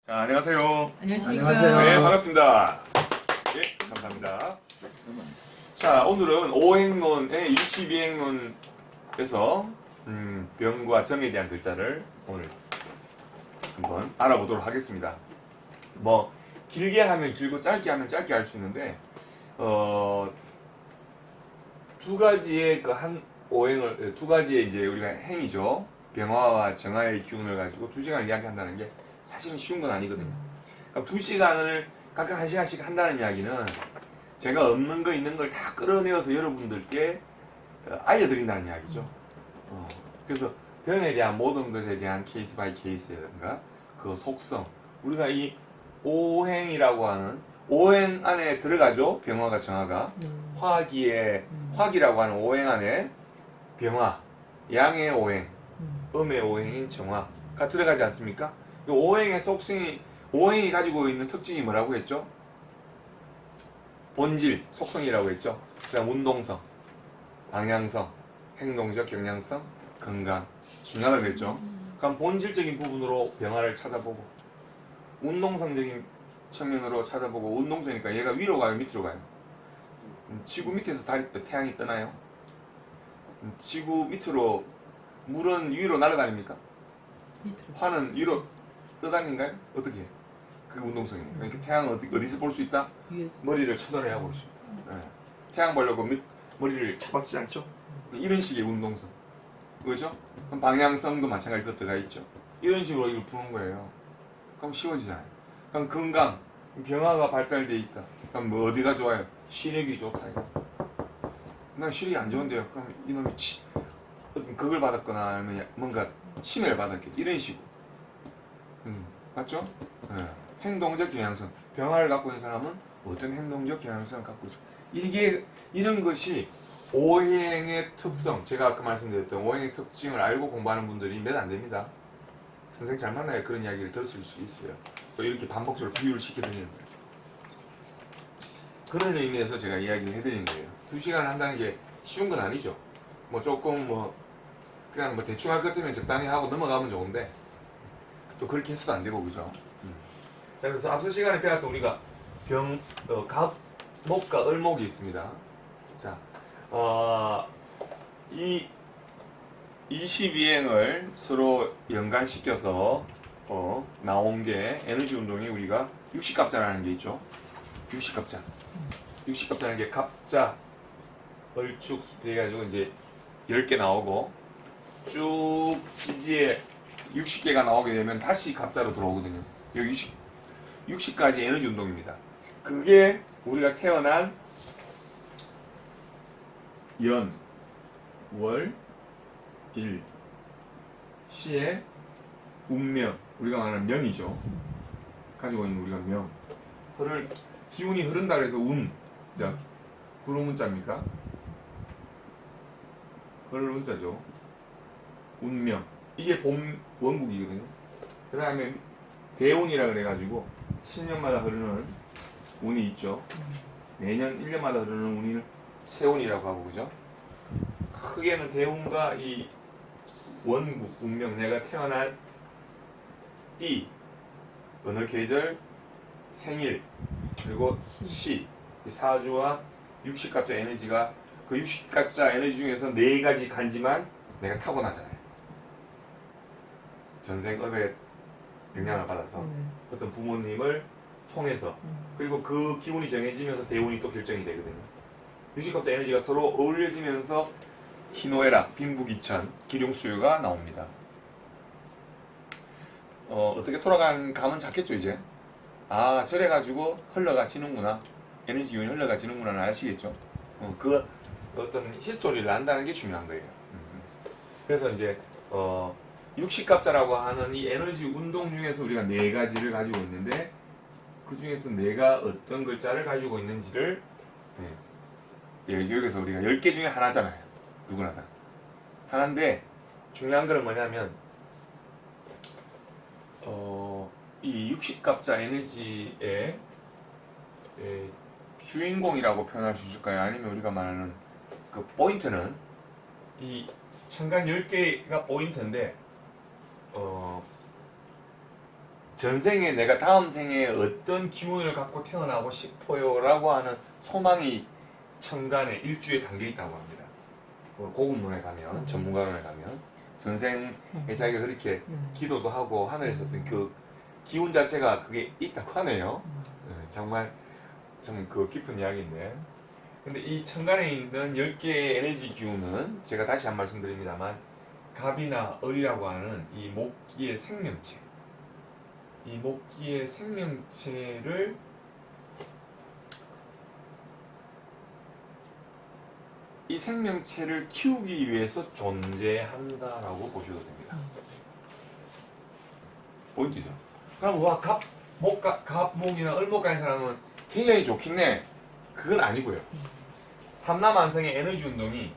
자, 안녕하세요. 안녕하십니까. 안녕하세요. 네, 반갑습니다. 예, 감사합니다. 자, 오늘은 오행론의 22행론에서 병과 정에 대한 글자를 오늘 한번 알아보도록 하겠습니다. 뭐 길게 하면 길고 짧게 하면 짧게 할 수 있는데 두 가지의 그 한 오행을 두 가지의 이제 우리가 행이죠. 병화와 정화의 기운을 가지고 2시간을 이야기한다는 게 사실은 쉬운 건 아니거든요. 그럼 2시간을 각각 1시간씩 한다는 이야기는 제가 없는 거 있는 걸 다 끌어내어서 여러분들께 알려드린다는 이야기죠. 그래서 병에 대한 모든 것에 대한 케이스 바이 케이스라든가 그 속성, 우리가 이 오행이라고 하는 오행 안에 들어가죠. 병화가 정화가 화기에 화기라고 하는 오행 안에 병화, 양의 오행, 음의 오행인 정화가 들어가지 않습니까? 이 오행의 속성이 오행이 가지고 있는 특징이 뭐라고 했죠? 본질, 속성이라고 했죠. 그다음 운동성, 방향성, 행동적 경향성, 건강 중요하다고 그랬죠. 그럼 본질적인 부분으로 병화를 찾아보고 운동성적인 측면으로 찾아보고 운동성이니까 얘가 위로 가요, 밑으로 가요? 지구 밑에서 태양이 뜨나요? 지구 밑으로 물은 위로 날아다닙니까? 밑으로. 화는 위로 떠다니는가요? 어떻게? 그 운동성이에요. 그러니까 태양은 어디서 볼 수 있다? 위에서. 머리를 쳐다봐야 볼 수 있다. 네. 태양 보려고 머리를 쳐박지 않죠? 이런 식의 운동성. 그죠? 그럼 방향성도 마찬가지로 들어가 있죠. 이런 식으로 이걸 푸는 거예요. 그럼 쉬워지잖아요. 그럼 건강, 병화가 발달돼 있다. 그럼 뭐 어디가 좋아요? 시력이 좋다. 나 시력이 안 좋은데요. 그럼 이놈이 극을 받았거나 아니면 뭔가 치매를 받았겠지. 이런 식으로. 맞죠? 네. 행동적 경향성. 병화를 갖고 있는 사람은 어떤 행동적 경향성을 갖고 있죠. 이런 것이 오행의 특성. 제가 아까 말씀드렸던 오행의 특징을 알고 공부하는 분들이 몇 안 됩니다. 선생님 잘 만나야 그런 이야기를 들었을 수 있어요. 또 이렇게 반복적으로 비유를 시켜드리는 거예요. 그런 의미에서 제가 이야기를 해드리는 거예요. 2시간을 한다는 게 쉬운 건 아니죠. 뭐 조금 그냥 대충 할 것 같으면 적당히 하고 넘어가면 좋은데 또 그렇게 해서도 안 되고 그죠. 자, 그래서 앞서 시간에 배웠던 우리가 갑, 목과 을목이 있습니다. 자, 이 22행을 서로 연관시켜서 나온 게 에너지 운동이 우리가 육식갑자라는 게 있죠. 육식갑자. 육식갑자라는 게 갑자, 을축 이래가지고 이제 10개 나오고 쭉 지지에 60개가 나오게 되면 다시 갑자로 들어오거든요. 여기 60까지 에너지 운동입니다. 그게 우리가 태어난 연, 월, 일, 시의 운명, 우리가 말하는 명이죠. 가지고 있는 우리가 명. 기운이 흐른다 그래서 운. 자, 구름 운자입니까? 흐를 운자죠. 운명. 이게 봄 원국이거든요. 그 다음에 대운이라 그래가지고 10년마다 흐르는 운이 있죠. 매년 1년마다 흐르는 운을 세운이라고 하고 그죠? 크게는 대운과 이 원국, 운명, 내가 태어난 띠, 어느 계절, 생일, 그리고 시, 이 사주와 육식갑자 에너지가 그 육식갑자 에너지 중에서 4가지 간지만 내가 타고나잖아요. 전생업의 영향을 받아서 어떤 부모님을 통해서 그리고 그 기운이 정해지면서 대운이 또 결정이 되거든요. 육식갑자 에너지가 서로 어울려지면서 희노애락, 빈부귀천, 기륭수요가 나옵니다. 어떻게 돌아간 감은 잡겠죠 이제. 아 저래가지고 흘러가지는구나. 에너지 기운이 흘러가지는구나 아시겠죠. 그 어떤 히스토리를 안다는 게 중요한 거예요. 그래서 이제 육식갑자라고 하는 이 에너지 운동 중에서 우리가 4가지를 가지고 있는데 그 중에서 내가 어떤 글자를 가지고 있는지를 여기서 우리가 10개 중에 하나잖아요. 누구나 다 하나인데 중요한 거는 뭐냐면 이 육식갑자 에너지의 주인공이라고 표현할 수 있을까요? 아니면 우리가 말하는 그 포인트는 이 천간 10개가 포인트인데 전생에 내가 다음 생에 어떤 기운을 갖고 태어나고 싶어요 라고 하는 소망이 천간에 일주에 담겨 있다고 합니다. 고급론에 가면, 전문가론에 가면 전생에 자기가 그렇게 기도도 하고 하늘에서 어떤 그 기운 자체가 그게 있다고 하네요. 정말 좀 그 깊은 이야기인데, 근데 이 천간에 있는 10개의 에너지 기운은 제가 다시 한 말씀드립니다만 갑이나 을이라고 하는 이 목기의 생명체, 이 목기의 생명체를 이 생명체를 키우기 위해서 존재한다라고 보셔도 됩니다. 포인트죠. 그럼 와 갑목이나 을목 가는 사람은 굉장히 좋겠네. 그건 아니고요. 삼남한성의 에너지 운동이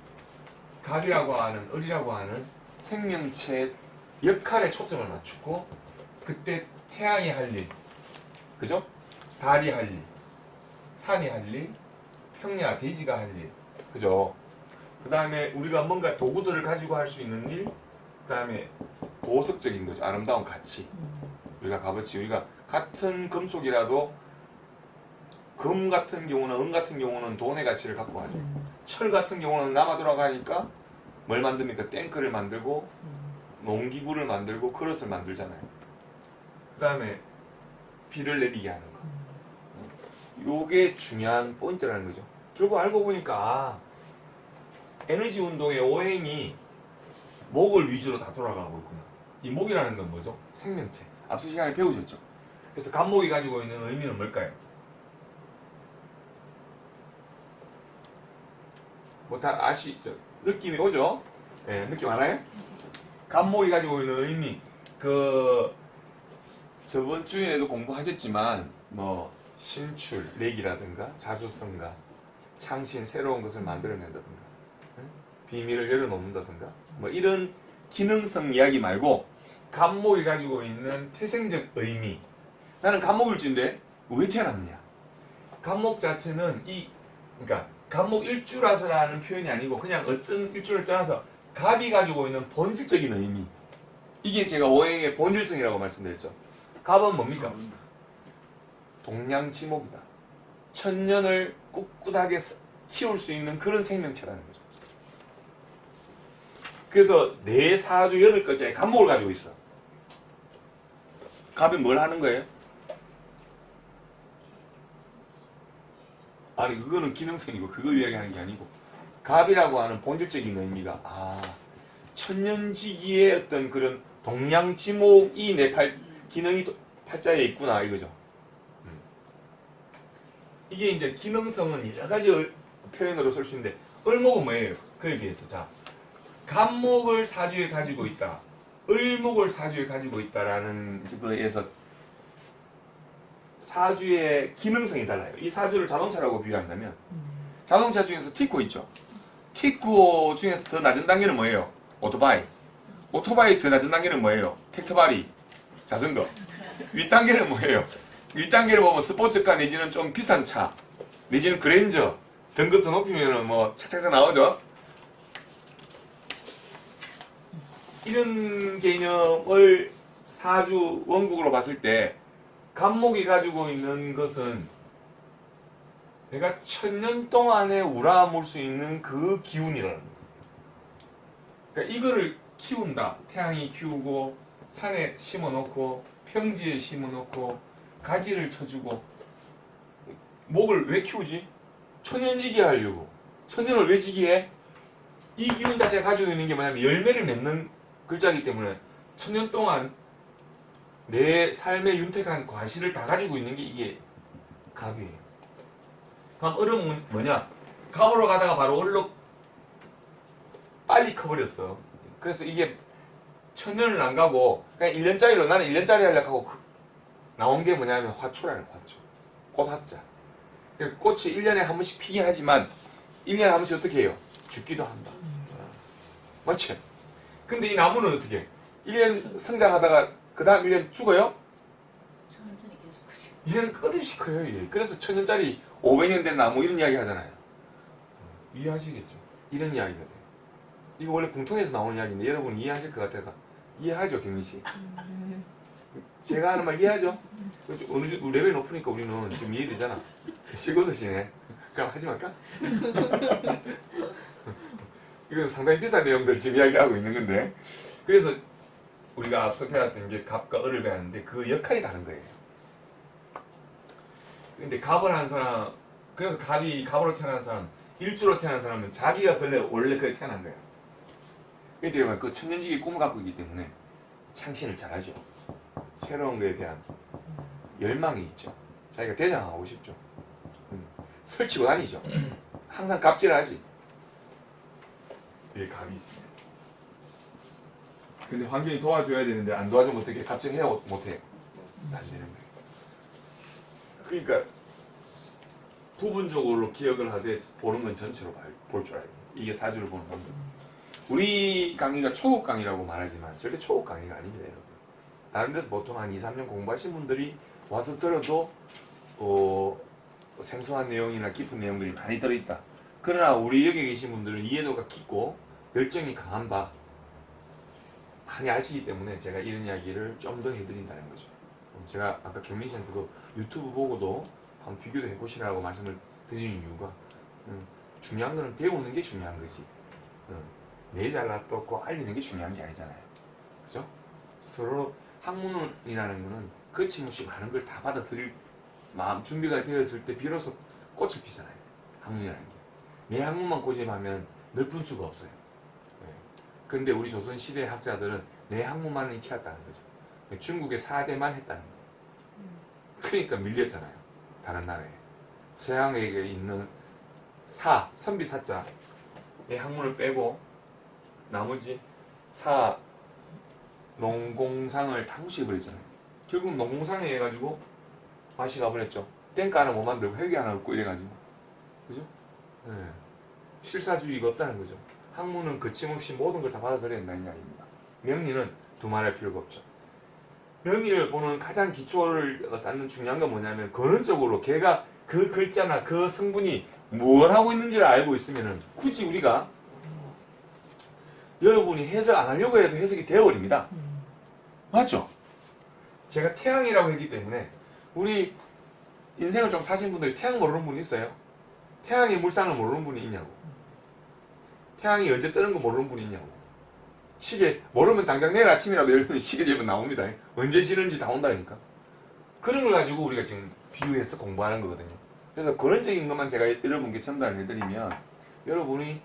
갑이라고 하는 을이라고 하는 생명체 역할에 초점을 맞추고, 그때 태양이 할 일, 그죠? 달이 할 일, 산이 할 일, 평야 대지가 할 일, 그죠? 그 다음에 우리가 뭔가 도구들을 가지고 할 수 있는 일, 그 다음에 보석적인 거죠. 아름다운 가치. 우리가 값어치, 우리가 같은 금속이라도 금 같은 경우는, 은 같은 경우는 돈의 가치를 갖고 가죠. 철 같은 경우는 남아 돌아가니까 뭘 만듭니까? 탱크를 만들고 농기구를 만들고 그릇을 만들잖아요. 그 다음에 비를 내리게 하는 거. 요게 중요한 포인트라는 거죠. 결국 알고 보니까 에너지 운동의 오행이 목을 위주로 다 돌아가고 있구나. 이 목이라는 건 뭐죠? 생명체. 앞서 시간에 배우셨죠? 그래서 갑목이 가지고 있는 의미는 뭘까요? 뭐 다 아시죠? 느낌이 오죠? 예, 느낌 알아요? 갑목이 가지고 있는 의미, 그 저번 주에도 공부하셨지만 뭐 신출, 내기라든가 자주성가, 창신, 새로운 것을 만들어낸다든가, 비밀을 열어놓는다든가, 뭐 이런 기능성 이야기 말고 갑목이 가지고 있는 태생적 의미. 나는 갑목일주인데 왜 태어났느냐? 갑목 자체는 그러니까 갑목 일주라서라는 표현이 아니고 그냥 어떤 일주를 떠나서 갑이 가지고 있는 본질적인 의미. 이게 제가 오행의 본질성이라고 말씀드렸죠. 갑은 뭡니까? 동양지목이다. 천년을 꿋꿋하게 키울 수 있는 그런 생명체라는 거죠. 그래서 네 사주 8가지의 갑목을 가지고 있어. 갑이 뭘 하는 거예요? 아니 그거는 기능성이고 그거 이야기하는 게 아니고, 갑이라고 하는 본질적인 의미가 천년지기의 어떤 그런 동양지목이 내 기능이 팔자에 있구나 이거죠. 이게 이제 기능성은 여러 가지 표현으로 쓸 수 있는데, 을목은 뭐예요? 그에 비해서 자, 갑목을 사주에 가지고 있다, 을목을 사주에 가지고 있다라는 거에서 사주의 기능성이 달라요. 이 사주를 자동차라고 비유한다면 자동차 중에서 티코 있죠. 티코 중에서 더 낮은 단계는 뭐예요? 오토바이. 오토바이 더 낮은 단계는 뭐예요? 텍터바리, 자전거. 윗단계는 뭐예요? 윗단계를 보면 스포츠카 내지는 좀 비싼 차, 내지는 그랜저, 등급 더 높이면 뭐 착착착 나오죠. 이런 개념을 사주 원국으로 봤을 때 갑목이 가지고 있는 것은 내가 천년 동안에 우라물 수 있는 그 기운이라는 거죠. 그러니까 이거를 키운다. 태양이 키우고 산에 심어놓고 평지에 심어놓고 가지를 쳐주고. 목을 왜 키우지? 천년지기 하려고. 천년을 왜 지기해? 이 기운 자체가 가지고 있는 게 뭐냐면 열매를 맺는 글자이기 때문에 천년 동안 내 삶의 윤택한 과실을 다 가지고 있는 게 이게 갑이에요. 그럼 을은 뭐냐? 갑으로 가다가 바로 을로 빨리 커버렸어. 그래서 이게 천년을 안 가고 그냥 1년짜리로, 나는 1년짜리 하려고 하고 나온 게 뭐냐면 화초라는 화초. 꽃화자. 그래서 꽃이 1년에 한 번씩 피긴 하지만 1년에 한 번씩 어떻게 해요? 죽기도 한다. 맞지? 근데 이 나무는 어떻게 해? 1년 성장하다가 그 다음 1년 죽어요? 천천히 계속 크지. 얘는 끝없이 커요. 얘. 그래서 1000년짜리 500년 된 나무 이런 이야기 하잖아요. 이해하시겠죠? 이런 이야기가 돼요. 이거 원래 궁통에서 나오는 이야기인데 여러분 이해하실 것 같아서 이해하죠, 경민씨? 제가 하는 말 이해하죠? 그렇죠. 어느 정도 레벨이 높으니까 우리는 지금 이해되잖아. 시고서시네. 그럼 하지 말까? 이건 상당히 비싼 내용들 지금 이야기하고 있는 건데. 그래서 우리가 앞서 배웠던 게 갑과 을을 배웠는데 그 역할이 다른 거예요. 근데 갑을 한 사람, 그래서 갑이 갑으로 태어난 사람, 일주로 태어난 사람은 자기가 원래 그렇게 태어난 거예요. 그렇기 때문에 그 천년지기 꿈을 갖고 있기 때문에 창신을 잘하죠. 새로운 거에 대한 열망이 있죠. 자기가 대장하고 싶죠. 설치고 다니죠. 항상 갑질하지. 이게 갑이 있어요. 근데 환경이 도와줘야 되는데 안 도와주면 어떻게 갑질해야 못해요. 안 되는 거예요. 그러니까 부분적으로 기억을 하되 보는 건 전체로 볼 줄 알아요. 이게 사주를 보는 방법. 우리 강의가 초급 강의라고 말하지만 절대 초급 강의가 아닙니다, 여러분. 다른 데서 보통 한 2, 3년 공부하신 분들이 와서 들어도 생소한 내용이나 깊은 내용들이 많이 들어있다. 그러나 우리 여기 계신 분들은 이해도가 깊고 열정이 강한 바 많이 아시기 때문에 제가 이런 이야기를 좀 더 해드린다는 거죠. 제가 아까 경민 씨한테도 유튜브 보고도 한번 비교도 해보시라고 말씀을 드리는 이유가 중요한 거는 배우는 게 중요한 거지 내 잘났고 알리는 게 중요한 게 아니잖아요. 그죠? 서로 학문이라는 거는 거침없이 많은 걸 다 받아들일 마음 준비가 되었을 때 비로소 꽃을 피잖아요. 학문이라는 게. 내 학문만 고집하면 넓은 수가 없어요. 근데 우리 조선시대 학자들은 내 학문만을 키웠다는 거죠. 중국의 4대만 했다는 거예요. 그러니까 밀렸잖아요. 다른 나라에. 서양에 있는 선비 사자의 학문을 빼고 나머지 농공상을 다 무시해버렸잖아요. 결국 농공상에 해가지고 맛이 가버렸죠. 땡가 하나 못 만들고 헬기 하나 없고 이래가지고. 그죠? 네. 실사주의가 없다는 거죠. 학문은 거침없이 모든 걸 다 받아들여야 된다는 이야기입니다. 명리는 두말할 필요가 없죠. 명리를 보는 가장 기초를 쌓는 중요한 건 뭐냐면 근원적으로 걔가 그 글자나 그 성분이 뭘 하고 있는지를 알고 있으면 굳이 우리가 여러분이 해석 안 하려고 해도 해석이 되어버립니다. 맞죠? 제가 태양이라고 했기 때문에 우리 인생을 좀 사신 분들이 태양 모르는 분 있어요? 태양의 물상을 모르는 분이 있냐고. 태양이 언제 뜨는 거 모르는 분이 있냐고. 시계 모르면 당장 내일 아침이라도 열면 시계 재면 나옵니다. 언제 지는지 다 온다니까. 그런 걸 가지고 우리가 지금 비유해서 공부하는 거거든요. 그래서 근원적인 것만 제가 여러분께 전달을 해드리면 여러분이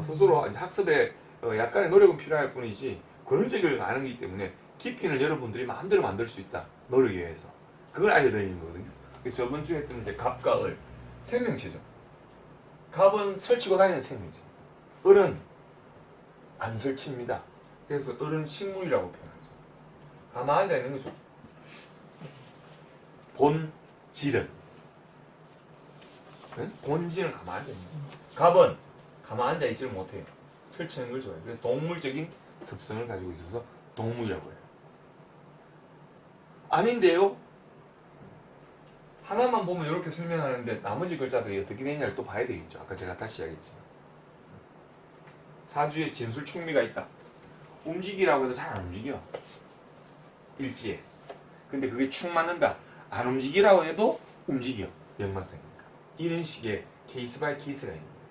스스로 이제 학습에 약간의 노력은 필요할 뿐이지 근원적인 걸 아는 거기 때문에 깊이는 여러분들이 마음대로 만들 수 있다. 노력에 의해서. 그걸 알려드리는 거거든요. 그래서 저번 주에 했던 이제 갑과 을 생명체죠. 갑은 설치고 다니는 생명체. 을은 안 설칩니다. 그래서 을은 식물이라고 표현하죠. 가만히 앉아 있는 거죠. 본질은 본질은 가만히 앉아 있는 거예요. 갑은 가만히 앉아 있지를 못해요. 설치는 걸 좋아해요. 그래서 동물적인 습성을 가지고 있어서 동물이라고 해요. 아닌데요? 하나만 보면 이렇게 설명하는데 나머지 글자들이 어떻게 되냐를 또 봐야 되겠죠. 아까 제가 다시 이야기했지만 사주에 진술충미가 있다. 움직이라고 해도 잘 안 움직여. 일지에. 근데 그게 축 맞는다. 안 움직이라고 해도 움직여. 역마성이니까. 이런 식의 케이스 바이 케이스가 있는 거예요.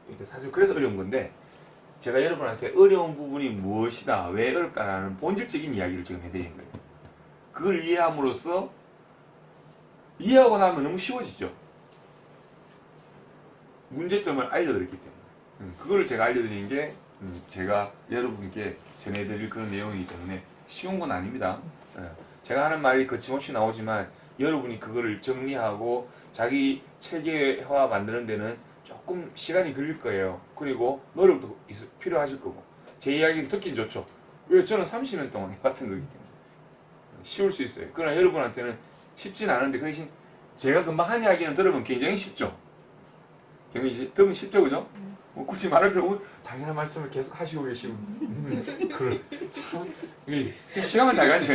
이렇게 사주 그래서 어려운 건데 제가 여러분한테 어려운 부분이 무엇이다, 왜 어렵다라는 본질적인 이야기를 지금 해드리는 거예요. 그걸 이해함으로써 이해하고 나면 너무 쉬워지죠. 문제점을 알려드렸기 때문에 그걸 제가 알려드리는 게 제가 여러분께 전해드릴 그런 내용이기 때문에 쉬운 건 아닙니다. 제가 하는 말이 거침없이 나오지만 여러분이 그거를 정리하고 자기 체계화 만드는 데는 조금 시간이 걸릴 거예요. 그리고 노력도 필요하실 거고 제 이야기는 듣긴 좋죠. 왜 저는 30년 동안 해봤던 거기 때문에 쉬울 수 있어요. 그러나 여러분한테는 쉽진 않은데 그 대신 제가 금방 한 이야기는 들으면 굉장히 쉽죠. 굉장히 들으면 쉽죠, 그죠? 뭐 굳이 말할 필요 없고 당연한 말씀을 계속 하시고 계시고 그래 참 시간만 잘 가죠.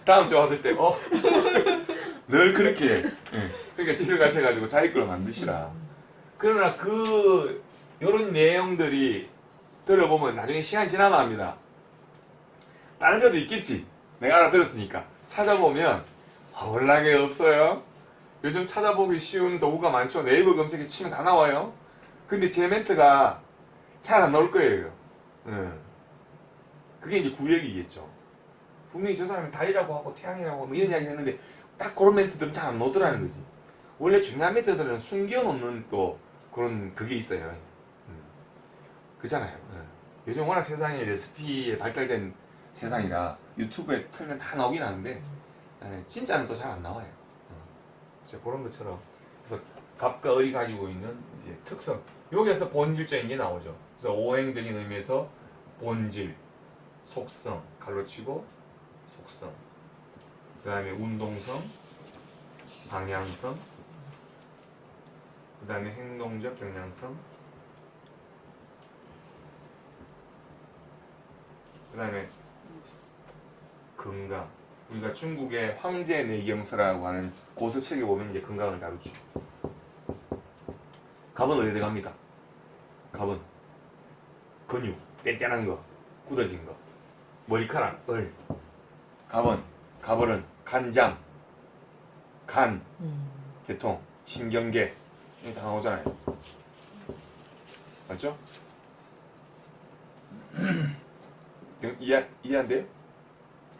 다음 주에 왔을 때 늘 그렇게 그러니까 집에 가셔가지고 자기 걸로 만드시라. 그러나 요런 내용들이 들어보면 나중에 시간이 지나면 합니다. 다른 데도 있겠지. 내가 알아들었으니까. 찾아보면 허벌나게 없어요. 요즘 찾아보기 쉬운 도구가 많죠. 네이버 검색에 치면 다 나와요. 근데 제 멘트가 잘 안 나올 거예요. 그게 이제 구력이겠죠. 분명히 저 사람이 달이라고 하고 태양이라고 뭐 이런 이야기 했는데 딱 그런 멘트들은 잘 안 나오더라는 거지. 원래 중요한 멘트들은 숨겨놓는 또 그런 그게 있어요. 그잖아요. 요즘 워낙 세상이 레시피에 발달된 세상이라 유튜브에 틀면 다 나오긴 하는데 진짜는 또 잘 안 나와요. 진짜 그런 것처럼. 그래서 갑과 을이 가지고 있는 이제 특성. 여기에서 본질적인 게 나오죠. 그래서 오행적인 의미에서 본질, 속성, 갈로치고 속성. 그 다음에 운동성, 방향성, 그 다음에 행동적 경향성, 그 다음에 건강. 우리가 중국의 황제 내경서라고 하는 고서책에 보면 이제 건강을 다루죠. 갑은 어디 들어갑니다? 갑은 근육, 뗀뗀한 거, 굳어진 거, 머리카락, 을. 갑은 간장, 간, 계통, 신경계 이게 다 나오잖아요. 맞죠? 이해 안 돼요?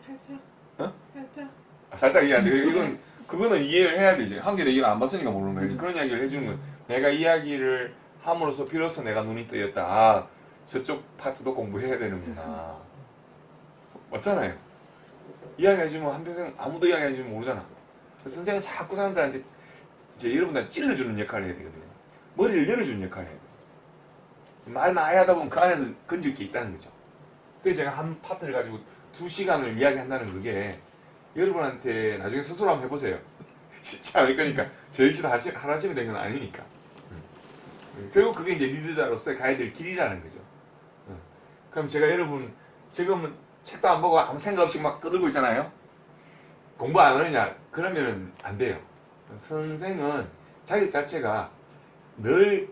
살짝. 어? 살짝. 살짝 이해 안 돼요. 이건 그거는 이해를 해야 되지. 한계도 이해를 안 봤으니까 모르는 거예요. 그런 이야기를 해주는 거예요. 내가 이야기를 함으로써 비로소 내가 눈이 뜨였다. 아, 저쪽 파트도 공부해야 되는구나. 맞잖아요. 이야기해주면 한평생 아무도 이야기해주면 모르잖아. 선생은 자꾸 사람들한테 이제 여러분들한테 찔러주는 역할을 해야 되거든요. 머리를 열어주는 역할을 해야 돼요. 말 많이 하다 보면 그 안에서 건질 게 있다는 거죠. 그래서 제가 한 파트를 가지고 2시간을 이야기한다는 그게 여러분한테 나중에 스스로 한번 해보세요. 쉽지 않을 거니까 제일치도 하나쯤에 된 건 아니니까. 결국 그게 이제 리더자로서의 가야 될 길이라는 거죠. 그럼 제가 여러분 지금은 책도 안 보고 아무 생각 없이 막 떠들고 있잖아요. 공부 안 하느냐? 그러면은 안 돼요. 선생은 자기 자체가 늘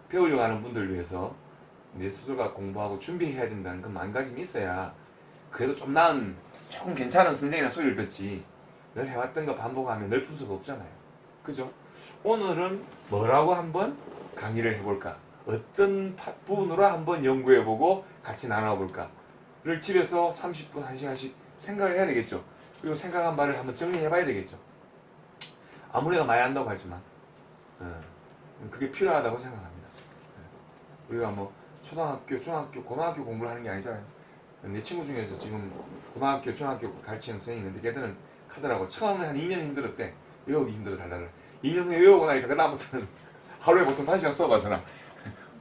배우려고 하는 분들을 위해서 내 스스로가 공부하고 준비해야 된다는 그 마음가짐이 있어야 그래도 좀 나은 조금 괜찮은 선생이라는 소리를 듣지 늘 해왔던 거 반복하면 늘 풀 수가 없잖아요. 그죠? 오늘은 뭐라고 한번 강의를 해볼까? 어떤 부분으로 한번 연구해보고 같이 나눠볼까를 집에서 30분, 1시간씩 생각을 해야 되겠죠. 그리고 생각한 바를 한번 정리해봐야 되겠죠. 아무리가 많이 한다고 하지만 그게 필요하다고 생각합니다. 우리가 뭐 초등학교, 중학교, 고등학교 공부를 하는 게 아니잖아요. 내 친구 중에서 지금 고등학교, 중학교 가르치는 선생님이 있는데 걔들은 카더라고 처음에 한 2년 힘들었대. 외우기 힘들어 달라를. 2년 후에 외우고 나니까 그다음부터는 하루에 보통 5시간 수업하잖아.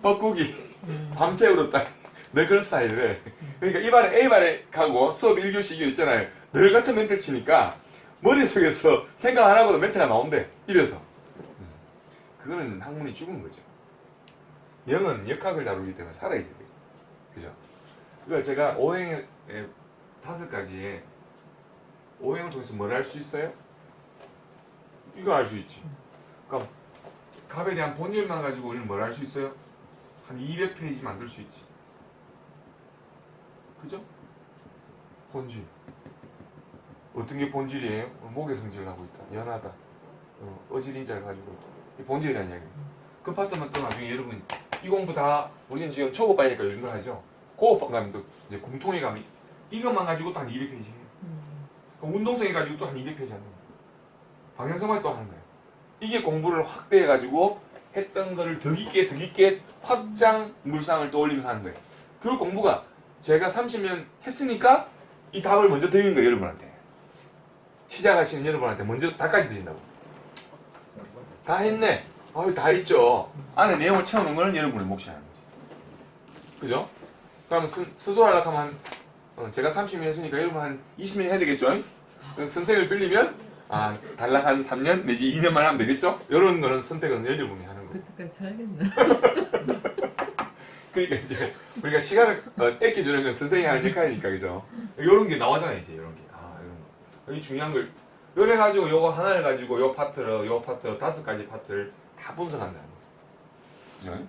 뻐꾸기 밤새 울었다. 늘 그런 스타일이래. 그러니까 이 발에 A 발에 가고 수업 1교시 있잖아요. 늘 같은 멘트를 치니까 머릿속에서 생각 안 하고도 멘트가 나온대. 입에서. 그거는 학문이 죽은 거죠. 영은 역학을 다루기 때문에 살아있어야 되죠. 그죠? 그러니까 제가 오행의 5가지에 오행을 통해서 뭘 알 수 있어요? 이거 알 수 있지. 그럼 갑에 대한 본질만 가지고 우리는 뭘 알 수 있어요? 한 200페이지 만들 수 있지. 그죠? 본질. 어떤 게 본질이에요? 목의 성질을 하고 있다. 연하다. 어질인자를 가지고 있다. 이 본질이라는 이야기예요. 그 파트만 또 나중에 여러분 이 공부 다 우리는 지금 초급반이니까 요즘도 하죠. 고급반 가면 또 이제 공통회 가면 이것만 가지고 또 한 200페이지 해요. 운동성이 가지고 또 한 200페이지 한다. 방향성만 또 하는 거예요. 이게 공부를 확대해가지고 했던 거를 더 깊게 확장 물상을 떠올리면서 하는 거예요. 그 공부가 제가 30년 했으니까 이 답을 먼저 드리는 거예요, 여러분한테. 시작하시는 여러분한테 먼저 답까지 드린다고. 다 했네. 아유, 다 했죠. 안에 내용을 채우는 거는 여러분의 몫이 하는 거지. 그죠? 그러면 스스로 하려고 하면 제가 30년 했으니까 여러분 한 20년 해야 되겠죠? 선생을 빌리면 달랑 한 3년 내지 2년만 하면 되겠죠? 이런 거는 선택은 여러분이 하는 거예요. 그때까지 살겠네. 그러니까 이제 우리가 시간을 아껴주는 건 선생이 하는 역할이니까, 그죠? 이런 게 나오잖아요, 이제 이런 게. 이런 거. 이 중요한 걸 요래 가지고 요거 하나를 가지고 요 파트 5가지 파트를 다 분석한다는 거죠. 그죠?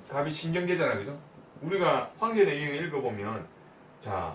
갑이 신경계잖아요, 그죠? 우리가 황제 내경을 읽어보면 자